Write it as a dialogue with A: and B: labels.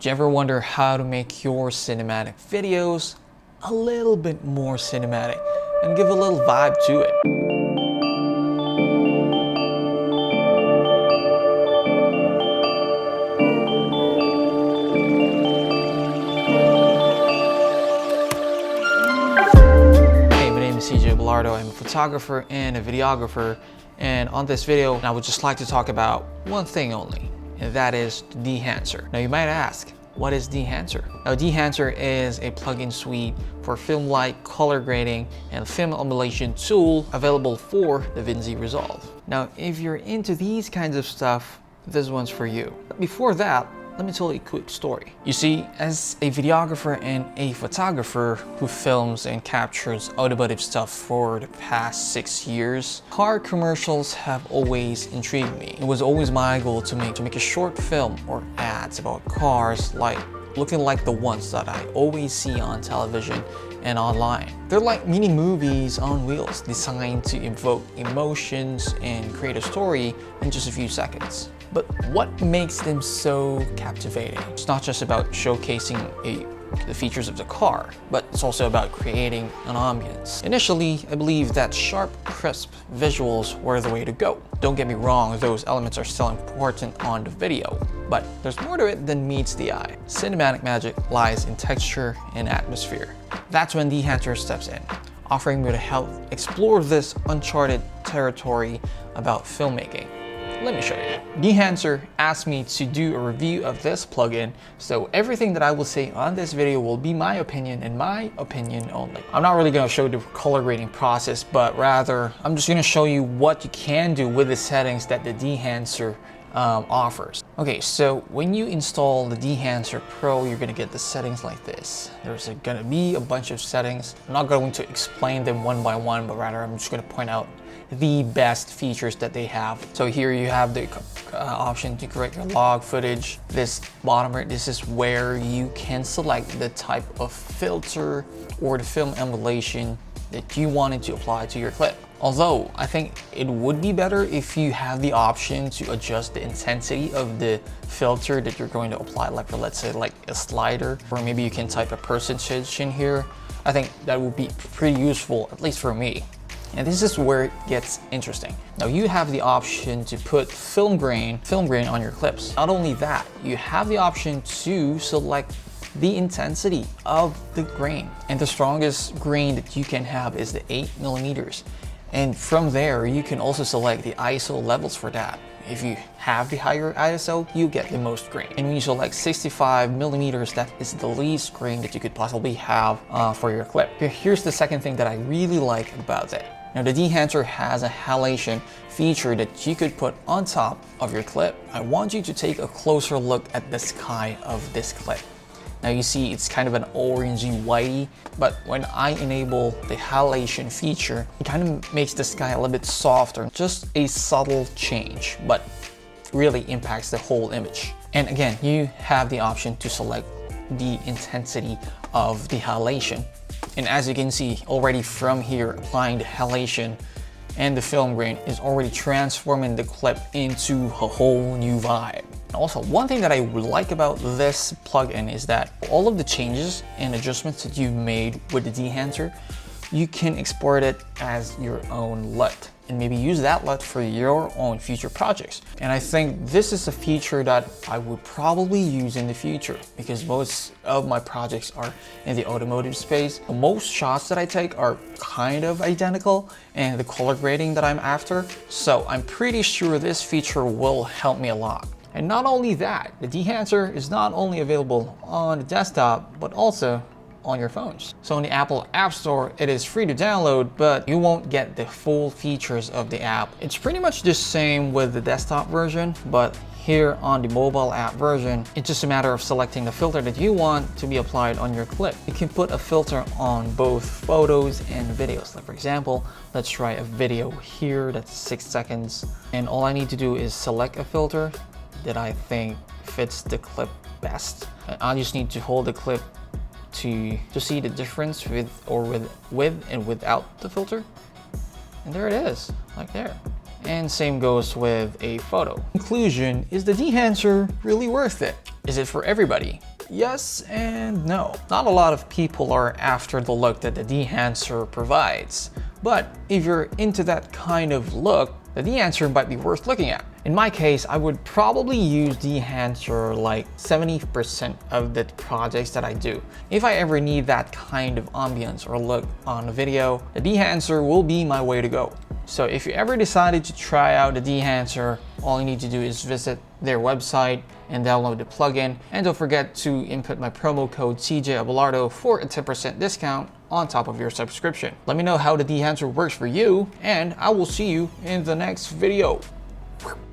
A: Do you ever wonder how to make your cinematic videos a little bit more cinematic and give a little vibe to it? Hey, my name is CJ Bilardo. I'm a photographer and a videographer, and on this video I would just like to talk about one thing only, and that is Dehancer. Now you might ask, what is Dehancer? Now Dehancer is a plugin suite for film light, color grading, and film emulation tool available for DaVinci Resolve. Now if you're into these kinds of stuff, this one's for you. But before that, let me tell you a quick story. You see, as a videographer and a photographer who films and captures automotive stuff for the past 6 years, car commercials have always intrigued me. It was always my goal to make a short film or ads about cars looking like the ones that I always see on television and online. They're like mini movies on wheels, designed to evoke emotions and create a story in just a few seconds. But what makes them so captivating? It's not just about showcasing the features of the car, but it's also about creating an ambience. Initially, I believed that sharp, crisp visuals were the way to go. Don't get me wrong, those elements are still important on the video, but there's more to it than meets the eye. Cinematic magic lies in texture and atmosphere. That's when Dehancer steps in, offering me to help explore this uncharted territory about filmmaking. Let me show you. Dehancer asked me to do a review of this plugin, so everything that I will say on this video will be my opinion and my opinion only. I'm not really going to show the color grading process, but rather I'm just going to show you what you can do with the settings that the Dehancer offers. Okay, so when you install the Dehancer Pro, you're going to get the settings like this. There's going to be a bunch of settings. I'm not going to explain them one by one, but rather I'm just going to point out the best features that they have. So here you have the option to create your log footage. This bottom right, this is where you can select the type of filter or the film emulation that you wanted to apply to your clip. Although I think it would be better if you have the option to adjust the intensity of the filter that you're going to apply, like for, let's say, like a slider, or maybe you can type a percentage in here. I think that would be pretty useful, at least for me. And this is where it gets interesting. Now you have the option to put film grain on your clips. Not only that, you have the option to select the intensity of the grain. And the strongest grain that you can have is the 8mm. And from there, you can also select the ISO levels for that. If you have the higher ISO, you get the most grain. And when you select 65mm, that is the least grain that you could possibly have for your clip. Here's the second thing that I really like about that. Now the Dehancer has a halation feature that you could put on top of your clip. I want you to take a closer look at the sky of this clip. Now you see it's kind of an orangey whitey, but when I enable the halation feature, it kind of makes the sky a little bit softer. Just a subtle change, but really impacts the whole image. And again, you have the option to select the intensity of the halation. And as you can see already from here, applying the halation and the film grain is already transforming the clip into a whole new vibe. Also, one thing that I would like about this plugin is that all of the changes and adjustments that you've made with the Dehancer, you can export it as your own LUT and maybe use that LUT for your own future projects. And I think this is a feature that I would probably use in the future because most of my projects are in the automotive space. Most shots that I take are kind of identical and the color grading that I'm after. So I'm pretty sure this feature will help me a lot. And not only that, the Dehancer is not only available on the desktop, but also on your phones. So in the Apple App Store, it is free to download, but you won't get the full features of the app. It's pretty much the same with the desktop version, but here on the mobile app version, it's just a matter of selecting the filter that you want to be applied on your clip. You can put a filter on both photos and videos. Like for example, let's try a video here that's 6 seconds. And all I need to do is select a filter that I think fits the clip best. I just need to hold the clip to see the difference with and without the filter. And there it is, like there. And same goes with a photo. Conclusion, is the Dehancer really worth it? Is it for everybody? Yes and no. Not a lot of people are after the look that the Dehancer provides, but if you're into that kind of look, the Dehancer might be worth looking at. In my case, I would probably use Dehancer like 70% of the projects that I do. If I ever need that kind of ambience or look on a video, the Dehancer will be my way to go. So if you ever decided to try out the Dehancer, all you need to do is visit their website and download the plugin. And don't forget to input my promo code CJ for a 10% discount on top of your subscription. Let me know how the Dehancer works for you, and I will see you in the next video.